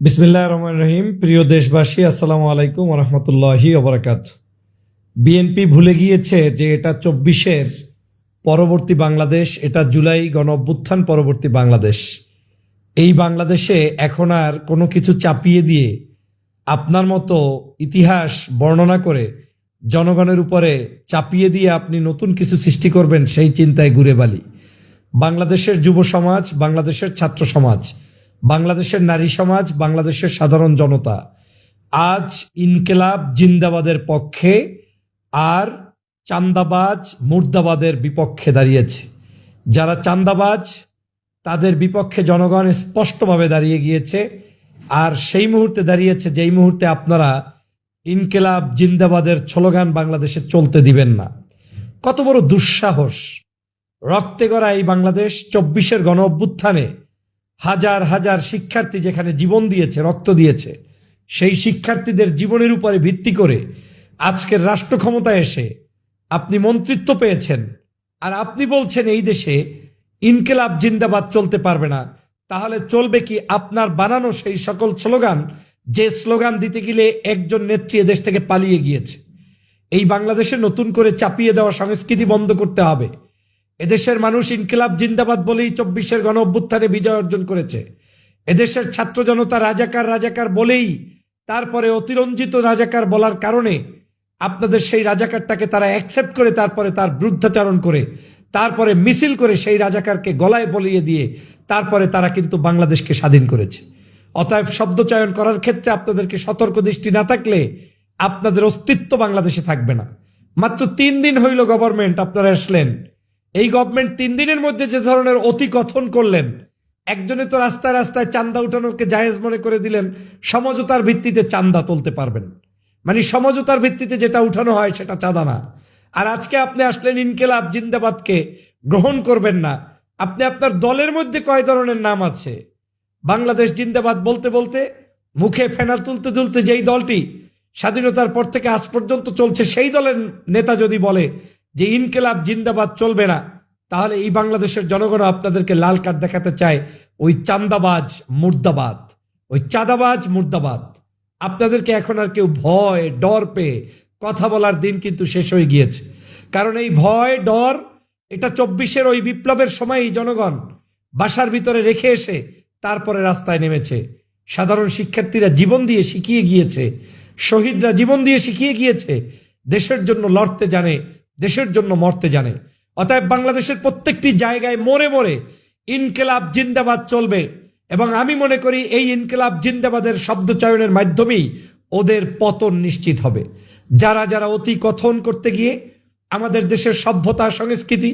বিসমিল্লাহির রহমানির রহিম। প্রিয় দেশবাসী, আসসালামু আলাইকুম ওয়া রাহমাতুল্লাহি ওয়া বারাকাতুহু। বিএনপি ভুলে গিয়েছে যে এটা ২৪-এর পরবর্তী বাংলাদেশ, এটা জুলাই গণ অভ্যুত্থান পরবর্তী বাংলাদেশ। এই বাংলাদেশে এখন আর কোনো কিছু চাপিয়ে দিয়ে আপনার মতো ইতিহাস বর্ণনা করে জনগণের উপরে চাপিয়ে দিয়ে আপনি নতুন কিছু সৃষ্টি করবেন সেই চিন্তায় ঘুরে বালি। বাংলাদেশের যুব সমাজ, বাংলাদেশের ছাত্র সমাজ, বাংলাদেশের নারী সমাজ, বাংলাদেশের সাধারণ জনতা আজ ইনকিলাব জিন্দাবাদের পক্ষে আর চান্দাবাজ মুর্দাবাদের বিপক্ষে দাঁড়িয়েছে। যারা চান্দাবাজ তাদের বিপক্ষে জনগণ স্পষ্টভাবে দাঁড়িয়ে গিয়েছে, আর সেই মুহূর্তে দাঁড়িয়েছে যেই মুহূর্তে আপনারা ইনকিলাব জিন্দাবাদের স্লোগান বাংলাদেশে চলতে দিবেন না। কত বড় দুঃসাহস! রক্তে গড়া এই বাংলাদেশ, ২৪-এর গণ অভ্যুত্থানে হাজার হাজার শিক্ষার্থী যেখানে জীবন দিয়েছে, রক্ত দিয়েছে, সেই শিক্ষার্থীদের জীবনের উপরে ভিত্তি করে আজকের রাষ্ট্র ক্ষমতায় এসে আপনি মন্ত্রিত্ব পেয়েছেন, আর আপনি বলছেন এই দেশে ইনকিলাব জিন্দাবাদ চলতে পারবে না। তাহলে চলবে কি আপনার বানানো সেই সকল স্লোগান, যে স্লোগান দিতে গেলে একজন নেত্রী এদেশ থেকে পালিয়ে গিয়েছে? এই বাংলাদেশে নতুন করে চাপিয়ে দেওয়া সংস্কৃতি বন্ধ করতে হবে। এদেশের মানুষ ইনকিলাব জিন্দাবাদ বলেই ২৪-এর গণ অভ্যুত্থানে বিজয় অর্জন করেছে। এদেশের ছাত্র জনতা রাজাকার রাজাকার বলেই তারপরে অতিরঞ্জিত রাজাকার বলার কারণে আপনাদের সেই রাজাকারটাকে তারা অ্যাকসেপ্ট করে তারপরে তার বিরুদ্ধাচারণ করে তারপরে মিছিল করে সেই রাজাকারকে গলায় বলিয়ে দিয়ে তারপরে তারা কিন্তু বাংলাদেশকে স্বাধীন করেছে। অতএব শব্দ চয়ন করার ক্ষেত্রে আপনাদেরকে সতর্ক দৃষ্টি না থাকলে আপনাদের অস্তিত্ব বাংলাদেশে থাকবে না। মাত্র ৩ দিন হইল গভর্নমেন্ট, আপনারা আসলেন। এই গভর্নমেন্ট ৩ দিনের মধ্যে যে ধরনের অতি কথন করলেন, একজনে তো রাস্তায় রাস্তায় চান্দা উঠানোকে জায়েজ মনে করে দিলেন, সমঝোতার ভিত্তিতে চান্দা তুলতে পারবেন, মানে সমঝোতার ভিত্তিতে যেটা উঠানো হয় সেটা চাঁদা না। আর আজকে আপনি আসলেন ইনকিলাব জিন্দাবাদকে গ্রহণ করবেন না। আপনি আপনার দলের মধ্যে কয় ধরনের নাম আছে? বাংলাদেশ জিন্দাবাদ বলতে বলতে মুখে ফেনা তুলতে তুলতে যেই দলটি স্বাধীনতার পর থেকে আজ পর্যন্ত চলছে, সেই দলের নেতা যদি বলে যে ইনকিলাব জিন্দাবাদ চলবে না, তাহলে এই বাংলাদেশের জনগণ আপনাদেরকে লাল কার্ড দেখাতে চায়। ওই চান্দাবাজ মুর্দাবাদ, ওই চাঁদাবাজ মুর্দাবাদ। আপনাদেরকে এখন আর কেউ ভয় ডর পেয়ে কথা বলার দিন কিন্তু শেষ হয়ে গিয়েছে। কারণ এই ভয় ডর, এটা ২৪-এর ওই বিপ্লবের সময় জনগণ বাসার ভিতরে রেখে এসে তারপরে রাস্তায় নেমেছে। সাধারণ শিক্ষার্থীরা জীবন দিয়ে শিখিয়ে গিয়েছে, শহীদরা জীবন দিয়ে শিখিয়ে গিয়েছে, দেশের জন্য লড়তে জানে, দেশের জন্য মরতে জানে। অতএব বাংলাদেশের প্রত্যেকটি জায়গায় মোড়ে মোড়ে ইনকিলাব জিন্দাবাদ চলবে, এবং আমি মনে করি এই ইনকিলাব জিন্দাবাদের শব্দ চয়নের মাধ্যমেই ওদের পতন নিশ্চিত হবে। যারা যারা অতি কথন করতে গিয়ে আমাদের দেশের সভ্যতা সংস্কৃতি,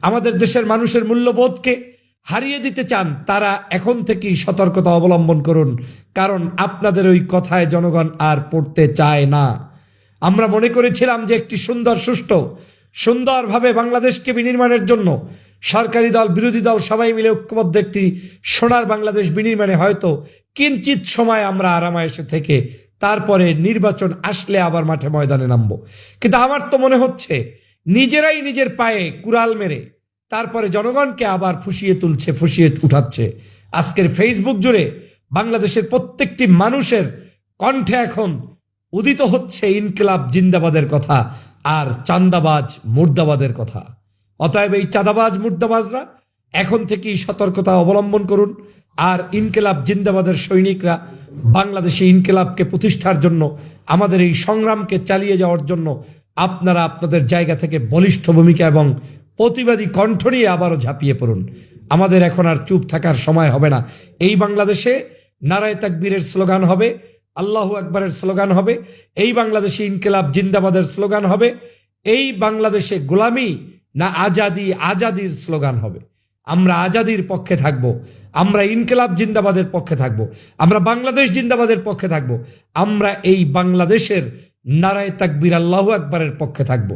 আমাদের দেশের মানুষের মূল্যবোধকে হারিয়ে দিতে চান, তারা এখন থেকেই সতর্কতা অবলম্বন করুন। কারণ আপনাদের ওই কথায় জনগণ আর পড়তে চায় না। আমরা মনে করেছিলাম যে একটি সুন্দর সুষ্ঠু সুন্দরভাবে বাংলাদেশকে বিনির্মাণের জন্য সরকারি দল বিরোধী দল সবাই মিলে ঐক্যবদ্ধ একটি সোনার বাংলাদেশ বিনির্মাণে হয়তো কিঞ্চিত সময় আমরা আরামায়েশে থেকে তারপরে নির্বাচন আসলে আবার মাঠে ময়দানে নামবো। কিন্তু আমার তো মনে হচ্ছে নিজেরাই নিজের পায়ে কুড়াল মেরে তারপরে জনগণকে আবার ফুসিয়ে তুলছে, ফুসিয়ে উঠাচ্ছে। আজকের ফেসবুক জুড়ে বাংলাদেশের প্রত্যেকটি মানুষের কণ্ঠে এখন উদিত হচ্ছে ইনকিলাব জিন্দাবাদের কথা আর চাঁদাবাজ মুর্দাবাদের কথা। অতএব এই চাঁদাবাজ মুর্দাবাজরা এখন থেকেই সতর্কতা অবলম্বন করুন। আর ইনকিলাব জিন্দাবাদের সৈনিকরা বাংলাদেশে ইনকিলাবকে প্রতিষ্ঠার জন্য, আমাদের এই সংগ্রামকে চালিয়ে যাওয়ার জন্য আপনারা আপনাদের জায়গা থেকে বলিষ্ঠ ভূমিকা এবং প্রতিবাদী কণ্ঠ নিয়ে আবারও ঝাঁপিয়ে পড়ুন। আমাদের এখন আর চুপ থাকার সময় হবে না। এই বাংলাদেশে নারায়ে তাকবীরের স্লোগান হবে, আল্লাহু আকবরের স্লোগান হবে, এই বাংলাদেশে ইনকিলাব জিন্দাবাদের স্লোগান হবে, এই বাংলাদেশে গোলামি না আজাদি, আজাদির স্লোগান হবে। আমরা আজাদির পক্ষে থাকব, আমরা ইনকিলাব জিন্দাবাদের পক্ষে থাকব, আমরা বাংলাদেশ জিন্দাবাদের পক্ষে থাকব, আমরা এই বাংলাদেশের নারায়ে তাকবীর আল্লাহু আকবরের পক্ষে থাকব।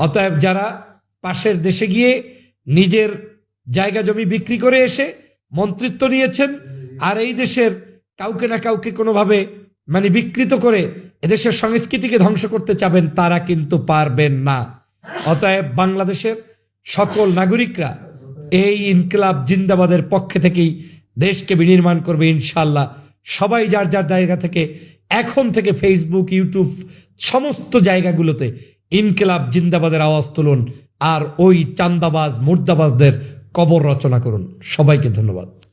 অতএব যারা পাশের দেশে গিয়ে নিজের জায়গা জমি বিক্রি করে এসে মন্ত্রিত্ব নিয়েছেন, আর এই দেশের কাউকে না কাউকে কোনোভাবে মানে বিকৃত করে এদেশের সংস্কৃতিকে ধ্বংস করতে চাবেন, তারা কিন্তু পারবেন না। অতএব বাংলাদেশের সকল নাগরিকরা এই ইনকিলাব জিন্দাবাদের পক্ষে থেকেই দেশকে বিনির্মাণ করবে ইনশাআল্লাহ। সবাই যার যার জায়গা থেকে এখন থেকে ফেসবুক, ইউটিউব সমস্ত জায়গাগুলোতে ইনকিলাব জিন্দাবাদের আওয়াজ তুলুন আর ওই চান্দাবাজ মুর্দাবাজদের কবর রচনা করুন। সবাইকে ধন্যবাদ।